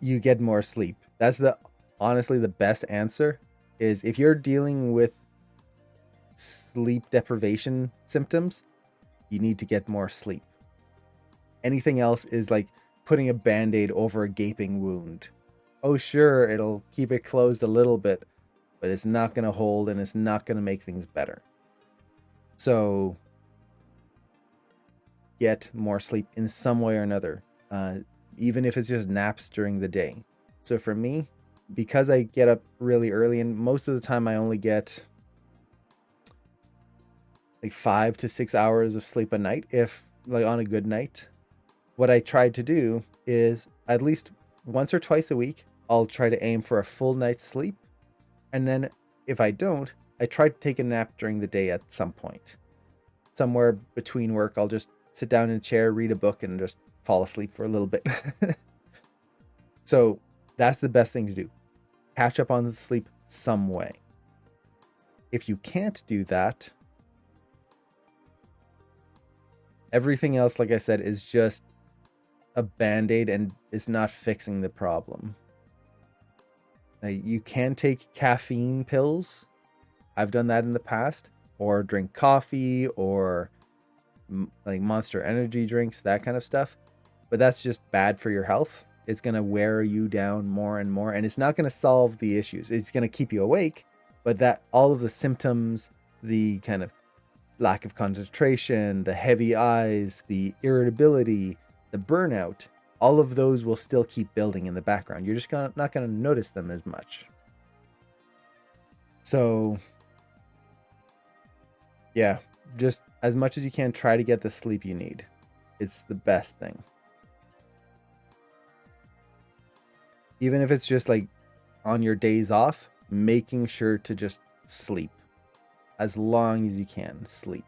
you get more sleep. That's honestly the best answer. Is if you're dealing with sleep deprivation symptoms, you need to get more sleep. Anything else is like putting a band-aid over a gaping wound. Oh sure, it'll keep it closed a little bit, but it's not going to hold and it's not going to make things better. So get more sleep in some way or another, even if it's just naps during the day. So for me, because I get up really early, and most of the time I only get like 5 to 6 hours of sleep a night, if like on a good night, what I try to do is at least once or twice a week, I'll try to aim for a full night's sleep. And then if I don't, I try to take a nap during the day at some point. Somewhere between work, I'll just sit down in a chair, read a book, and just fall asleep for a little bit. So that's the best thing to do. Catch up on the sleep some way. If you can't do that, everything else, like I said, is just a band-aid and it's not fixing the problem. You can take caffeine pills. I've done that in the past, or drink coffee, or like Monster energy drinks, that kind of stuff. But that's just bad for your health. It's going to wear you down more and more, and it's not going to solve the issues. It's going to keep you awake, but that all of the symptoms, the kind of lack of concentration, the heavy eyes, the irritability, the burnout, all of those will still keep building in the background. You're just not going to notice them as much. So yeah, just as much as you can, try to get the sleep you need. It's the best thing. Even if it's just like on your days off, making sure to just sleep as long as you can. Sleep.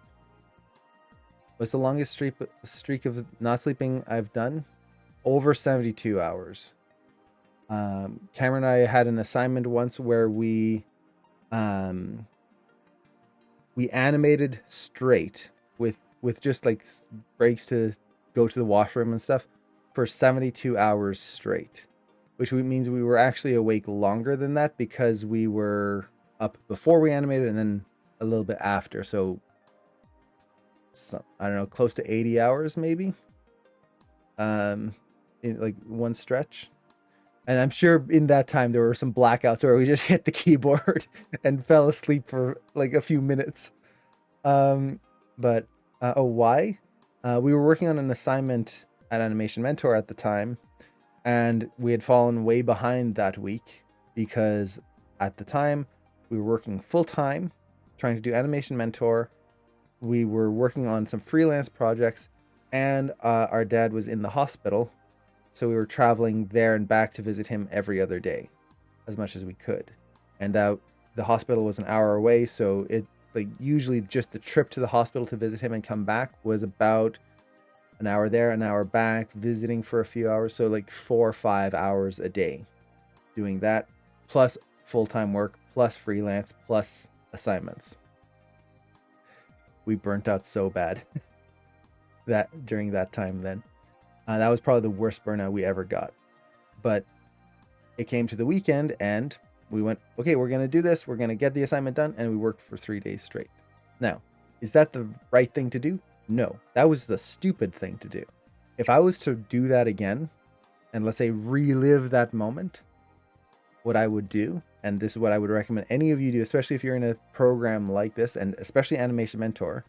What's the longest streak of not sleeping I've done? Over 72 hours. Cameron and I had an assignment once where we animated straight with just like breaks to go to the washroom and stuff for 72 hours straight, which means we were actually awake longer than that because we were up before we animated and then a little bit after. So I don't know, close to 80 hours maybe, in like one stretch. And I'm sure in that time there were some blackouts where we just hit the keyboard and fell asleep for like a few minutes. But why? We were working on an assignment at Animation Mentor at the time, and we had fallen way behind that week because at the time we were working full time trying to do Animation Mentor. We were working on some freelance projects, and our dad was in the hospital. So we were traveling there and back to visit him every other day as much as we could. And the hospital was an hour away. So it like usually just the trip to the hospital to visit him and come back was about an hour there, an hour back, visiting for a few hours. So like 4 or 5 hours a day doing that, plus full-time work, plus freelance, plus assignments. We burnt out so bad that during that time then. That was probably the worst burnout we ever got. But it came to the weekend and we went, okay, we're going to do this. We're going to get the assignment done. And we worked for 3 days straight. Now, is that the right thing to do? No, that was the stupid thing to do. If I was to do that again, and let's say relive that moment, what I would do, and this is what I would recommend any of you do, especially if you're in a program like this, and especially Animation Mentor,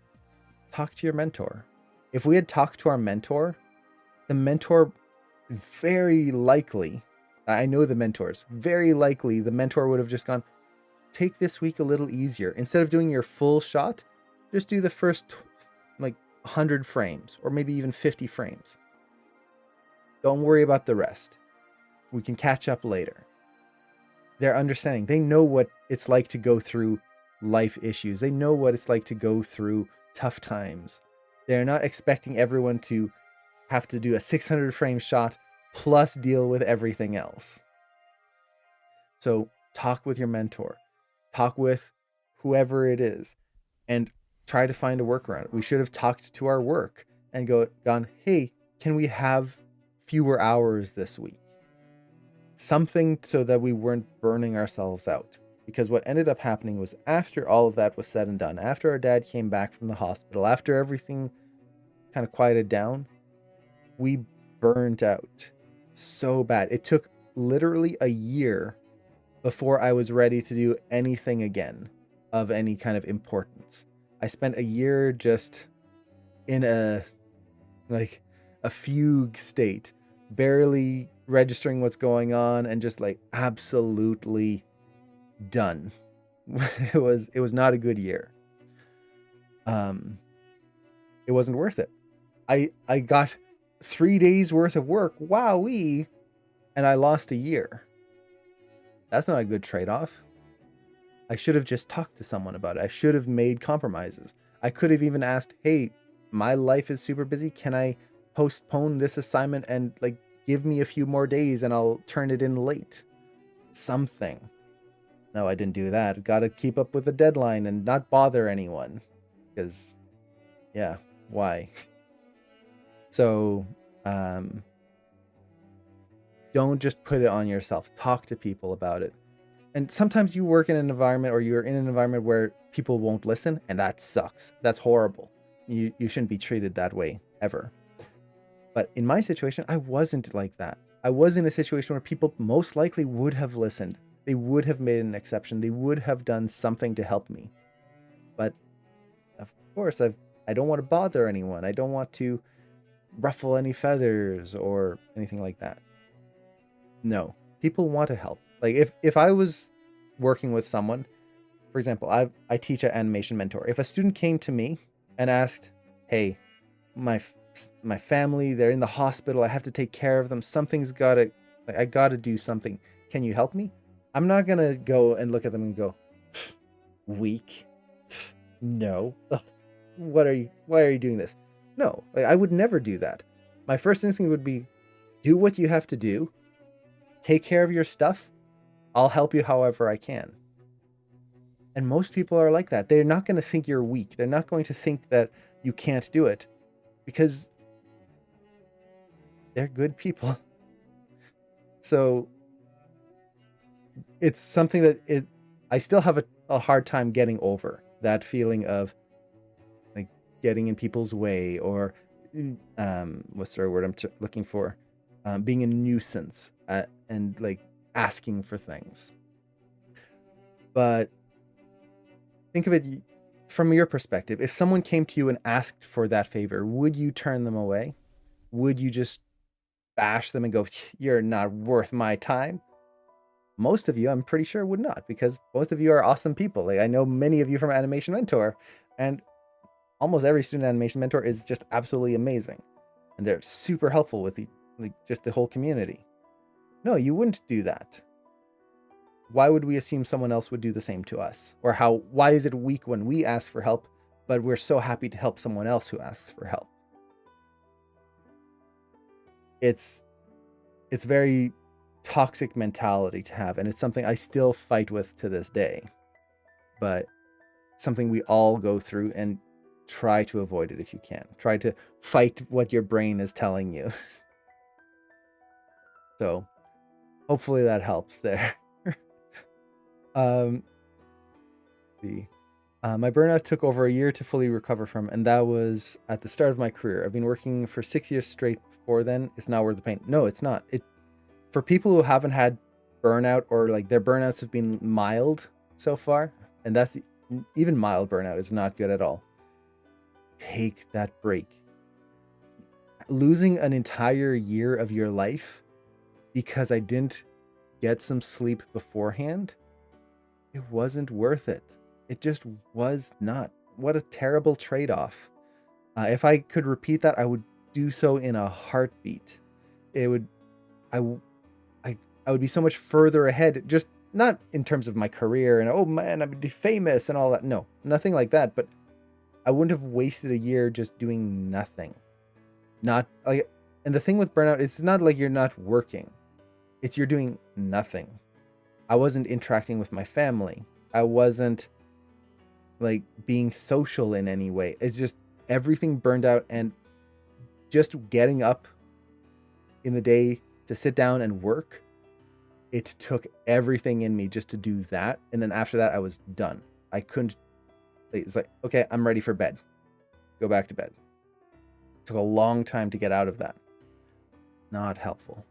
talk to your mentor. If we had talked to our mentor, the mentor very likely, I know the mentors, very likely the mentor would have just gone, take this week a little easier. Instead of doing your full shot, just do the first like 100 frames or maybe even 50 frames. Don't worry about the rest. We can catch up later. They're understanding. They know what it's like to go through life issues. They know what it's like to go through tough times. They're not expecting everyone to have to do a 600 frame shot plus deal with everything else. So talk with your mentor, talk with whoever it is, and try to find a workaround. We should have talked to our work and gone, hey, can we have fewer hours this week? something so that we weren't burning ourselves out. Because what ended up happening was, after all of that was said and done, after our dad came back from the hospital, after everything kind of quieted down, we burned out so bad. It took literally a year before I was ready to do anything again of any kind of importance. I spent a year just in a like a fugue state, barely registering what's going on, and just like absolutely done. It was not a good year. Um it wasn't worth it. I got 3 days worth of work, wowee, and I lost a year. That's not a good trade-off. I should have just talked to someone about it. I should have made compromises. I could have even asked, "Hey, my life is super busy. Can I postpone this assignment and like give me a few more days and I'll turn it in late?" Something. No, I didn't do that. Got to keep up with the deadline and not bother anyone. Because, yeah, why? So, don't just put it on yourself. Talk to people about it. And sometimes you work in an environment, or you're in an environment where people won't listen, and that sucks. That's horrible. You shouldn't be treated that way ever. But in my situation, I wasn't like that. I was in a situation where people most likely would have listened. They would have made an exception. They would have done something to help me. But of course, I don't want to bother anyone. I don't want to ruffle I or anything like that. No, people want to help. Like if I was working with someone, for example, I teach an animation mentor. If a student came to me and asked, "Hey, my family, they're in the hospital. I have to take care of them. Something's gotta, like, I gotta do something. Can you help me?" I'm not gonna go and look at them and go, "Weak, no. Ugh, why are you doing this?" No, like, I would never do that. My first instinct would be, do what you have to do. Take care of your stuff. I'll help you however I can. And most people are like that. They're not going to think you're weak. They're not going to think that you can't do it, because they're good people. So it's something that I still have a hard time getting over, that feeling of like getting in people's way, or what's the word I'm looking for? Being a nuisance, and like asking for things. But think of it from your perspective. If someone came to you and asked for that favor, would you turn them away? Would you just bash them and go, "You're not worth my time"? Most of you, I'm pretty sure, would not, because most of you are awesome people. Like, I know many of you from Animation Mentor, and almost every student Animation Mentor is just absolutely amazing, and they're super helpful with like just the whole community. No, you wouldn't do that. Why would we assume someone else would do the same to us? Or why is it weak when we ask for help, but we're so happy to help someone else who asks for help? It's very toxic mentality to have, and it's something I still fight with to this day. But something we all go through, and try to avoid it if you can. Try to fight what your brain is telling you. So hopefully that helps there. My burnout took over a year to fully recover from, and that was at the start of my career. I've been working for 6 years straight before then. It's not worth the pain. No, it's not. For people who haven't had burnout, or like their burnouts have been mild so far, and that's even mild burnout is not good at all. Take that break. Losing an entire year of your life because I didn't get some sleep beforehand, it wasn't worth it. It just was not. What a terrible trade-off. If I could repeat that, I would do so in a heartbeat. I would be so much further ahead, just not in terms of my career and, oh man, I'd be famous and all that. No, nothing like that. But I wouldn't have wasted a year just doing nothing. Not like, and the thing with burnout, it's not like you're not working. It's you're doing nothing. I wasn't interacting with my family. I wasn't like being social in any way. It's just everything burned out, and just getting up in the day to sit down and work it took everything in me just to do that. And then after that, I was done. I couldn't. It's like, okay, I'm ready for bed. Go back to bed. It took a long time to get out of that. Not helpful.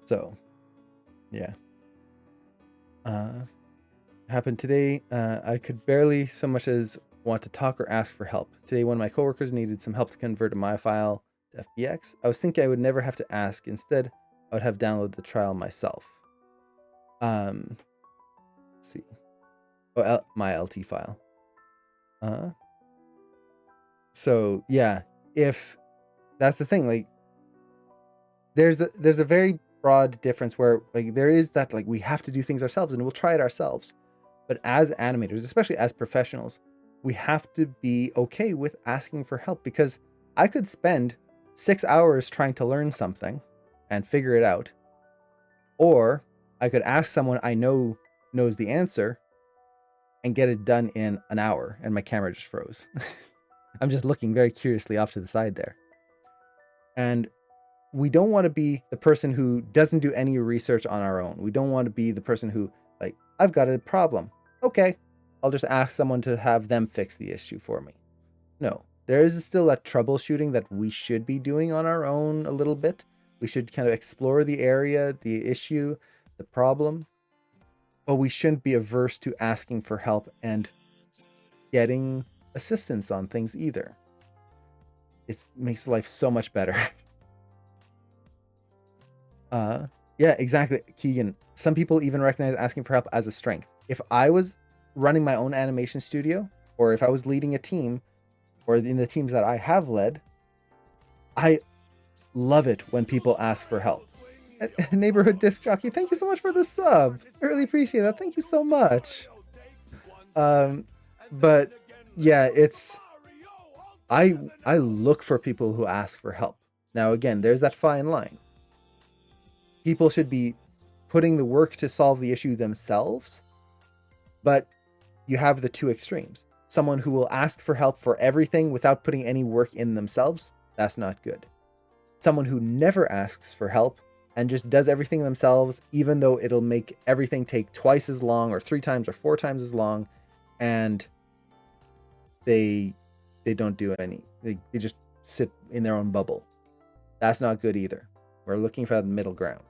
So, yeah. Happened today. I could barely so much as want to talk or ask for help. Today, one of my coworkers needed some help to convert a my file to FBX. I was thinking I would never have to ask. Instead, I would have downloaded the trial myself. Let's see. Oh, my LT file. So yeah, if that's the thing, like there's a very broad difference where like there is that like we have to do things ourselves and we'll try it ourselves. But as animators, especially as professionals, we have to be okay with asking for help, because I could spend 6 hours trying to learn something and figure it out, or I could ask someone I know knows the answer and get it done in an hour, and my camera just froze. I'm just looking very curiously off to the side there. And we don't want to be the person who doesn't do any research on our own. We don't want to be the person who, like, I've got a problem. Okay, I'll just ask someone to have them fix the issue for me. No, there is still that troubleshooting that we should be doing on our own a little bit. We should kind of explore the area, the issue, the problem, but we shouldn't be averse to asking for help and getting assistance on things either. It makes life so much better. Yeah, exactly, Keegan. Some people even recognize asking for help as a strength. If I was running my own animation studio, or if I was leading a team, or in the teams that I have led, I love it when people ask for help. Neighborhood disc jockey, thank you so much for the sub. I really appreciate that. Thank you so much. But yeah, it's I look for people who ask for help. Now again, there's that fine line. People should be putting the work to solve the issue themselves, but you have the two extremes. Someone who will ask for help for everything without putting any work in themselves, that's not good. Someone who never asks for help and just does everything themselves, even though it'll make everything take twice as long or 3 times or 4 times as long, and they don't do any. They just sit in their own bubble. That's not good either. We're looking for that middle ground.